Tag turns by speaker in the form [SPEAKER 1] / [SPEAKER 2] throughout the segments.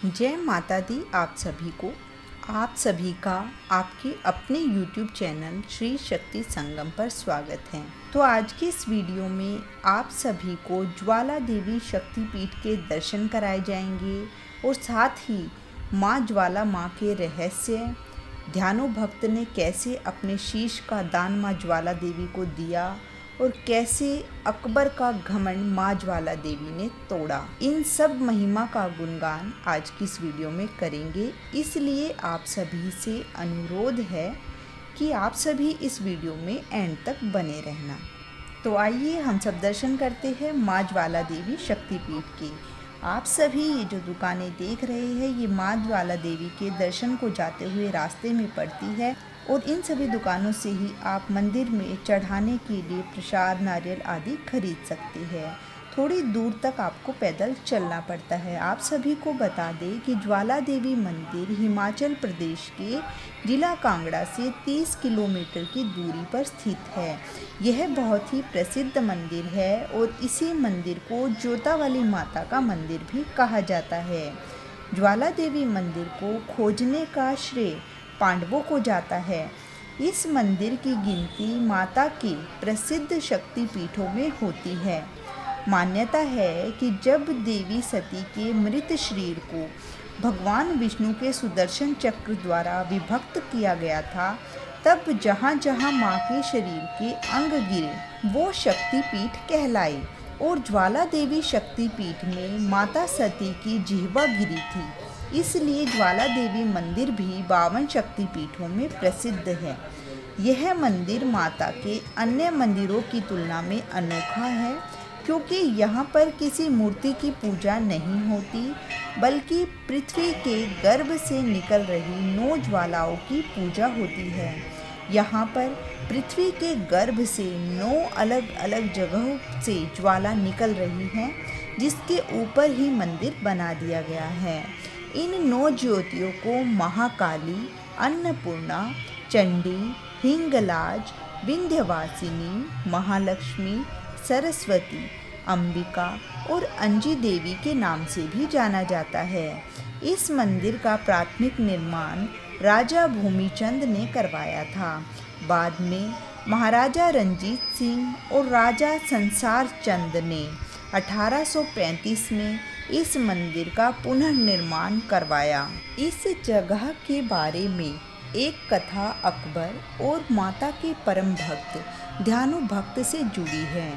[SPEAKER 1] जय माता दी आप सभी को। आप सभी का आपके अपने YouTube चैनल श्री शक्ति संगम पर स्वागत है। तो आज की इस वीडियो में आप सभी को ज्वाला देवी शक्तिपीठ के दर्शन कराए जाएंगे और साथ ही माँ ज्वाला माँ के रहस्य, ध्यानु भक्त ने कैसे अपने शीश का दान माँ ज्वाला देवी को दिया और कैसे अकबर का घमंड माँ ज्वाला देवी ने तोड़ा। इन सब महिमा का गुणगान आज की इस वीडियो में करेंगे, इसलिए आप सभी से अनुरोध है कि आप सभी इस वीडियो में एंड तक बने रहना। तो आइए हम सब दर्शन करते हैं माँ ज्वाला देवी शक्तिपीठ के। आप सभी ये जो दुकानें देख रहे हैं ये माँ ज्वाला देवी के दर्शन को जाते हुए रास्ते में पड़ती है और इन सभी दुकानों से ही आप मंदिर में चढ़ाने के लिए प्रसाद, नारियल आदि खरीद सकते हैं। थोड़ी दूर तक आपको पैदल चलना पड़ता है। आप सभी को बता दें कि ज्वाला देवी मंदिर हिमाचल प्रदेश के जिला कांगड़ा से 30 किलोमीटर की दूरी पर स्थित है। यह बहुत ही प्रसिद्ध मंदिर है और इसी मंदिर को जोता वाली माता का मंदिर भी कहा जाता है। ज्वाला देवी मंदिर को खोजने का श्रेय पांडवों को जाता है। इस मंदिर की गिनती माता के प्रसिद्ध शक्तिपीठों में होती है। मान्यता है कि जब देवी सती के मृत शरीर को भगवान विष्णु के सुदर्शन चक्र द्वारा विभक्त किया गया था, तब जहाँ जहाँ माँ के शरीर के अंग गिरे वो शक्तिपीठ कहलाई और ज्वाला देवी शक्तिपीठ में माता सती की जिह्वा गिरी थी। इसलिए ज्वाला देवी मंदिर भी 52 शक्तिपीठों में प्रसिद्ध है। यह मंदिर माता के अन्य मंदिरों की तुलना में अनोखा है क्योंकि यहाँ पर किसी मूर्ति की पूजा नहीं होती, बल्कि पृथ्वी के गर्भ से निकल रही 9 ज्वालाओं की पूजा होती है। यहाँ पर पृथ्वी के गर्भ से 9 अलग अलग जगहों से ज्वाला निकल रही है, जिसके ऊपर ही मंदिर बना दिया गया है। इन 9 ज्योतियों को महाकाली, अन्नपूर्णा, चंडी, हिंगलाज, विंध्यवासिनी, महालक्ष्मी, सरस्वती, अंबिका और अंजी देवी के नाम से भी जाना जाता है। इस मंदिर का प्राथमिक निर्माण राजा भूमिचंद ने करवाया था। बाद में महाराजा रंजीत सिंह और राजा संसार चंद ने 1835 में इस मंदिर का पुनर्निर्माण करवाया। इस जगह के बारे में एक कथा अकबर और माता के परम भक्त ध्यानु भक्त से जुड़ी है।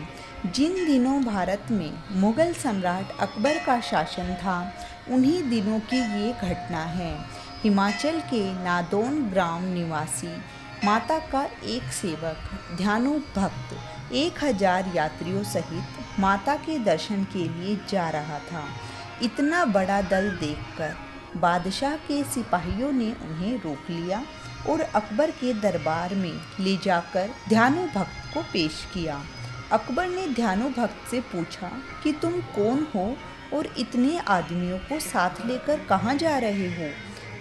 [SPEAKER 1] जिन दिनों भारत में मुगल सम्राट अकबर का शासन था, उन्हीं दिनों की ये घटना है। हिमाचल के नादौन ग्राम निवासी माता का एक सेवक ध्यानु भक्त 1000 यात्रियों सहित माता के दर्शन के लिए जा रहा था। इतना बड़ा दल देखकर बादशाह के सिपाहियों ने उन्हें रोक लिया और अकबर के दरबार में ले जाकर ध्यानु भक्त को पेश किया। अकबर ने ध्यानु भक्त से पूछा कि तुम कौन हो और इतने आदमियों को साथ लेकर कहाँ जा रहे हो।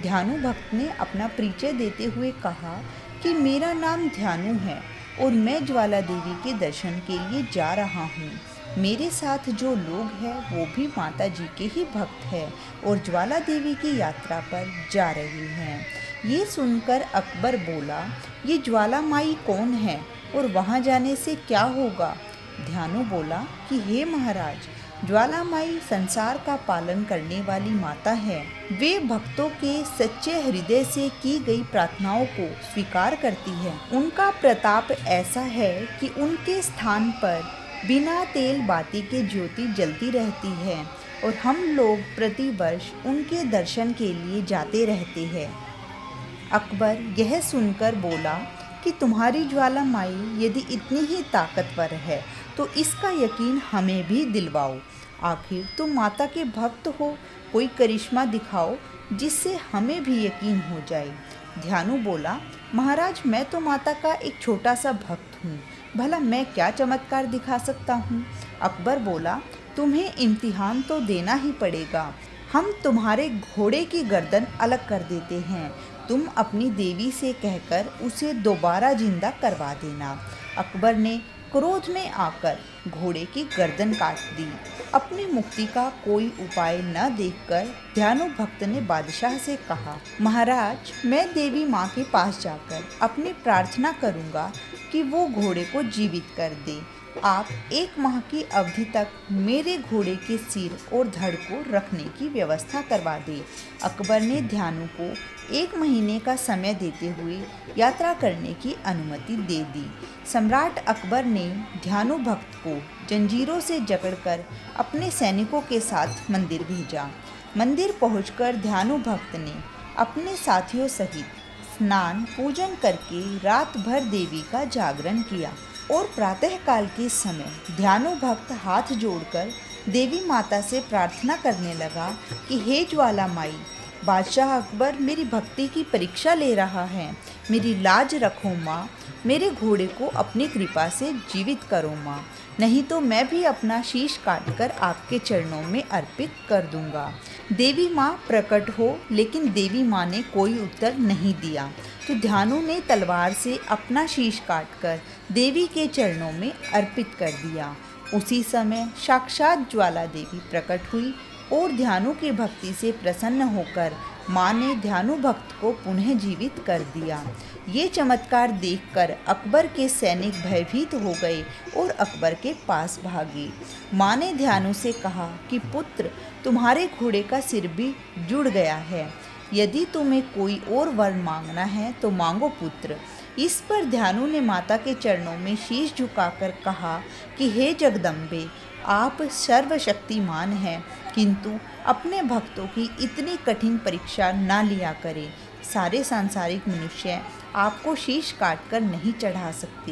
[SPEAKER 1] ध्यानु भक्त ने अपना परिचय देते हुए कहा कि मेरा नाम ध्यानु है और मैं ज्वाला देवी के दर्शन के लिए जा रहा हूँ। मेरे साथ जो लोग हैं वो भी माता जी के ही भक्त हैं और ज्वाला देवी की यात्रा पर जा रहे हैं। ये सुनकर अकबर बोला, ये ज्वाला माई कौन है और वहाँ जाने से क्या होगा। ध्यानु बोला कि हे महाराज, ज्वाला माई संसार का पालन करने वाली माता है। वे भक्तों के सच्चे हृदय से की गई प्रार्थनाओं को स्वीकार करती है। उनका प्रताप ऐसा है कि उनके स्थान पर बिना तेल बाती के ज्योति जलती रहती है और हम लोग प्रतिवर्ष उनके दर्शन के लिए जाते रहते हैं। अकबर यह सुनकर बोला कि तुम्हारी ज्वाला माई यदि इतनी ही ताकतवर है तो इसका यकीन हमें भी दिलवाओ। आखिर तुम माता के भक्त हो, कोई करिश्मा दिखाओ जिससे हमें भी यकीन हो जाए। ध्यानु बोला, महाराज मैं तो माता का एक छोटा सा भक्त हूँ, भला मैं क्या चमत्कार दिखा सकता हूँ। अकबर बोला, तुम्हें इम्तिहान तो देना ही पड़ेगा। हम तुम्हारे घोड़े की गर्दन अलग कर देते हैं, तुम अपनी देवी से कहकर उसे दोबारा जिंदा करवा देना। अकबर ने क्रोध में आकर घोड़े की गर्दन काट दी। अपनी मुक्ति का कोई उपाय न देखकर ध्यानु भक्त ने बादशाह से कहा, महाराज, मैं देवी माँ के पास जाकर अपनी प्रार्थना करूँगा कि वो घोड़े को जीवित कर दे। आप 1 माह की अवधि तक मेरे घोड़े के सिर और धड़ को रखने की व्यवस्था करवा दे। अकबर ने ध्यानु को 1 महीने का समय देते हुए यात्रा करने की अनुमति दे दी। सम्राट अकबर ने ध्यानु भक्त को जंजीरों से जकड़कर अपने सैनिकों के साथ मंदिर भेजा। मंदिर पहुंचकर ध्यानु भक्त ने अपने साथियों सहित स्नान पूजन करके रात भर देवी का जागरण किया और प्रातःकाल के समय ध्यानु भक्त हाथ जोड़कर देवी माता से प्रार्थना करने लगा कि हे ज्वाला माई, बादशाह अकबर मेरी भक्ति की परीक्षा ले रहा है। मेरी लाज रखो माँ, मेरे घोड़े को अपनी कृपा से जीवित करो माँ, नहीं तो मैं भी अपना शीश काटकर आपके चरणों में अर्पित कर दूंगा। देवी माँ प्रकट हो, लेकिन देवी माँ ने कोई उत्तर नहीं दिया। तो ध्यानु ने तलवार से अपना शीश काटकर देवी के चरणों में अर्पित कर दिया। उसी समय साक्षात ज्वाला देवी प्रकट हुई और ध्यानु की भक्ति से प्रसन्न होकर माँ ने ध्यानु भक्त को पुनः जीवित कर दिया। ये चमत्कार देखकर अकबर के सैनिक भयभीत हो गए और अकबर के पास भागे। माँ ने ध्यानु से कहा कि पुत्र, तुम्हारे घोड़े का सिर भी जुड़ गया है। यदि तुम्हें कोई और वर मांगना है तो मांगो पुत्र। इस पर ध्यानु ने माता के चरणों में शीश झुकाकर कहा कि हे जगदम्बे, आप सर्वशक्तिमान हैं, किंतु अपने भक्तों की इतनी कठिन परीक्षा ना लिया करें। सारे सांसारिक मनुष्य आपको शीश काटकर नहीं चढ़ा सकते।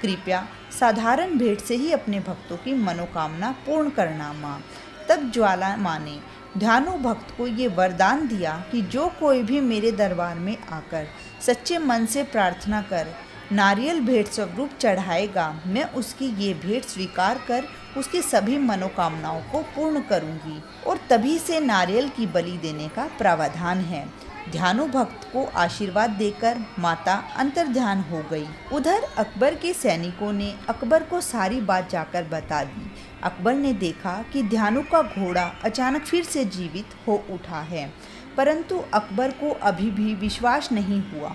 [SPEAKER 1] कृपया साधारण भेंट से ही अपने भक्तों की मनोकामना पूर्ण करना माँ। तब ज्वाला माँ ने ध्यानु भक्त को ये वरदान दिया कि जो कोई भी मेरे दरबार में आकर सच्चे मन से प्रार्थना कर नारियल भेंट स्वरूप चढ़ाएगा, मैं उसकी ये भेंट स्वीकार कर उसकी सभी मनोकामनाओं को पूर्ण करूंगी। और तभी से नारियल की बलि देने का प्रावधान है। ध्यानु भक्त को आशीर्वाद देकर माता अंतर्ध्यान हो गई। उधर अकबर के सैनिकों ने अकबर को सारी बात जाकर बता दी। अकबर ने देखा कि ध्यानु का घोड़ा अचानक फिर से जीवित हो उठा है, परंतु अकबर को अभी भी विश्वास नहीं हुआ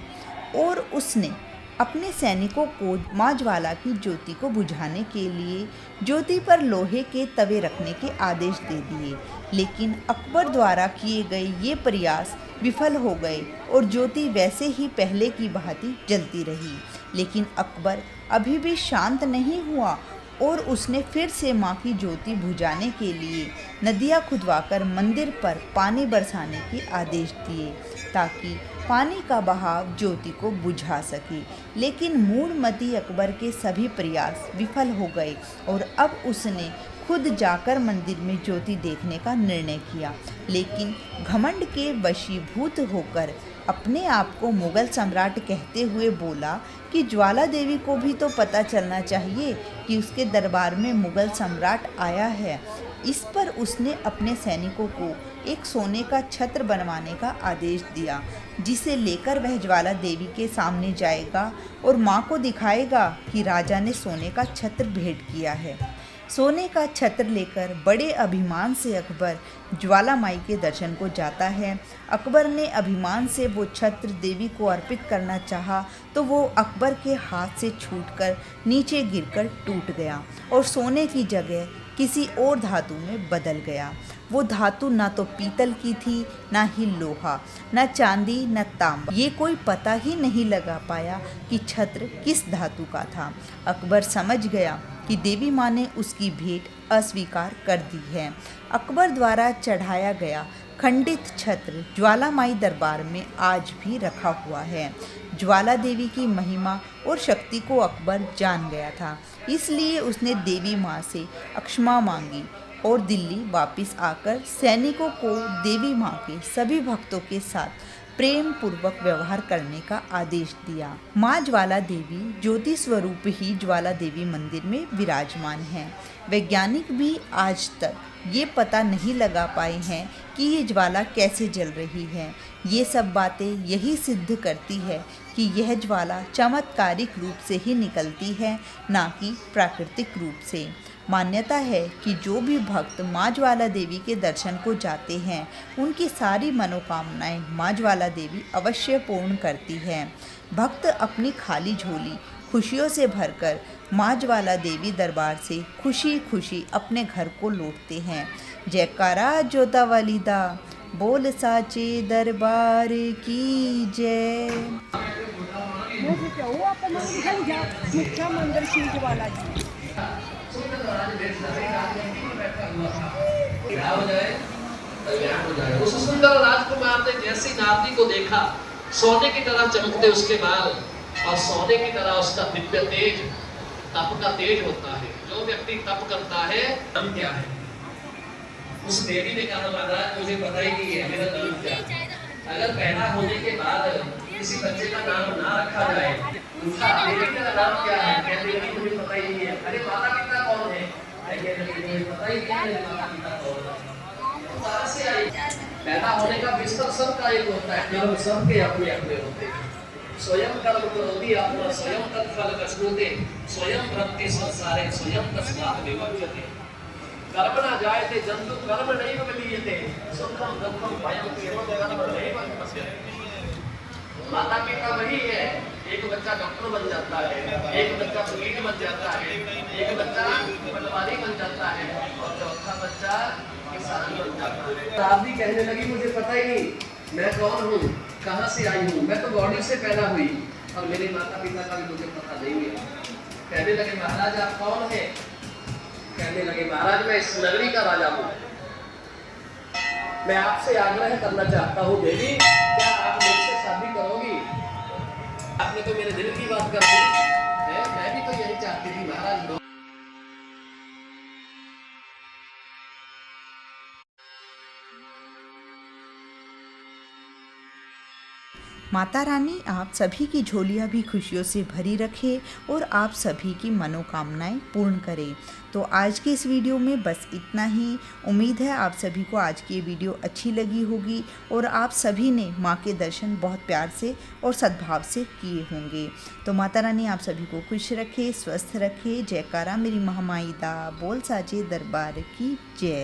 [SPEAKER 1] और उसने अपने सैनिकों को माँ ज्वाला की ज्योति को बुझाने के लिए ज्योति पर लोहे के तवे रखने के आदेश दे दिए। लेकिन अकबर द्वारा किए गए ये प्रयास विफल हो गए और ज्योति वैसे ही पहले की भांति जलती रही। लेकिन अकबर अभी भी शांत नहीं हुआ और उसने फिर से माँ की ज्योति बुझाने के लिए नदियाँ खुदवाकर मंदिर पर पानी बरसाने के आदेश दिए ताकि पानी का बहाव ज्योति को बुझा सके। लेकिन मूढ़मती अकबर के सभी प्रयास विफल हो गए और अब उसने खुद जाकर मंदिर में ज्योति देखने का निर्णय किया। लेकिन घमंड के वशीभूत होकर अपने आप को मुगल सम्राट कहते हुए बोला कि ज्वाला देवी को भी तो पता चलना चाहिए कि उसके दरबार में मुगल सम्राट आया है। इस पर उसने अपने सैनिकों को एक सोने का छत्र बनवाने का आदेश दिया, जिसे लेकर वह ज्वाला देवी के सामने जाएगा और माँ को दिखाएगा कि राजा ने सोने का छत्र भेंट किया है। सोने का छत्र लेकर बड़े अभिमान से अकबर ज्वाला माई के दर्शन को जाता है। अकबर ने अभिमान से वो छत्र देवी को अर्पित करना चाहा तो वो अकबर के हाथ से छूटकर नीचे गिरकर टूट गया और सोने की जगह किसी और धातु में बदल गया। वो धातु ना तो पीतल की थी, ना ही लोहा, ना चांदी, ना तांबा। ये कोई पता ही नहीं लगा पाया कि छत्र किस धातु का था। अकबर समझ गया कि देवी माँ ने उसकी भेंट अस्वीकार कर दी है। अकबर द्वारा चढ़ाया गया खंडित छत्र ज्वाला माई दरबार में आज भी रखा हुआ है। ज्वाला देवी की महिमा और शक्ति को अकबर जान गया था, इसलिए उसने देवी माँ से क्षमा मांगी और दिल्ली वापस आकर सैनिकों को देवी माँ के सभी भक्तों के साथ प्रेम पूर्वक व्यवहार करने का आदेश दिया। माँ ज्वाला देवी ज्योति स्वरूप ही ज्वाला देवी मंदिर में विराजमान हैं। वैज्ञानिक भी आज तक ये पता नहीं लगा पाए हैं कि ये ज्वाला कैसे जल रही है। ये सब बातें यही सिद्ध करती है कि कि यह ज्वाला चमत्कारिक रूप से ही निकलती है, ना कि प्राकृतिक रूप से। मान्यता है कि जो भी भक्त माँ ज्वाला देवी के दर्शन को जाते हैं, उनकी सारी मनोकामनाएं माँ ज्वाला देवी अवश्य पूर्ण करती है। भक्त अपनी खाली झोली खुशियों से भरकर माँ ज्वाला देवी दरबार से खुशी खुशी अपने घर को लौटते हैं। जयकारा जोता वालीदा, बोल साचे दरबार की जय।
[SPEAKER 2] मुख्य मंदिर श्री ज्वाला जी।
[SPEAKER 3] उस सुंदर राजकुमार ने जैसी नारदी को देखा, सोने की तरह चमकते उसके बाल और सोने की तरह उसका दिव्य तेज, तप का तेज होता है। जो व्यक्ति तप करता है, नाम क्या है? उस देवी ने कहा, महाराज मुझे पता ही नहीं है मेरा नाम क्या है। अगर पैदा होने के बाद किसी बच्चे का नाम ना रखा जाए, उसका देवी का नाम क्या है? कहते हैं मुझे पता ही नहीं है। अरे माता पिता कौन है? मुझे पता ही नहीं है माता पिता कौन है। कहाँ से आई? पैदा होने का बिस्तर सबका एक होता है, कर्म सबके अपने अपने होते हैं। स्वयं कर्म करोति आत्मा स्वयं तत्फल कश्नुते, स्वयं वृत्ति संसारे स्वयं तस्मात् विमुच्यते। कर्म न जायते जन्तु कर्म नैव विलीयते, सुखम दुःखम भयं एवं कर्म नैव विपश्यते। माता पिता वही है। एक बच्चा डॉक्टर बन जाता है, एक बच्चा पुलिस बन जाता है, एक बच्चा पटवारी बन जाता है और चौथा बच्चा किसान बन जाता है। राधी कहने लगी मुझे पता ही नहीं मैं कौन हूँ, कहाँ से आई हूँ। मैं तो बॉडी से पैदा हुई और मेरे माता पिता का भी मुझे पता नहीं है। कहने लगे महाराज आप कौन है? कहने लगे महाराज मैं इस नगरी का राजा हूँ। मैं आपसे आग्रह करना चाहता हूँ देवी, क्या आप मुझसे शादी करोगी? आपने तो मेरे दिल की बात कर दी है, मैं भी तो यही चाहती थी महाराज।
[SPEAKER 1] माता रानी आप सभी की झोलियाँ भी खुशियों से भरी रखे और आप सभी की मनोकामनाएं पूर्ण करे। तो आज की इस वीडियो में बस इतना ही। उम्मीद है आप सभी को आज की ये वीडियो अच्छी लगी होगी और आप सभी ने माँ के दर्शन बहुत प्यार से और सद्भाव से किए होंगे। तो माता रानी आप सभी को खुश रखे, स्वस्थ रखे। जयकारा मेरी महामाई दा, बोल साचे दरबार की जय।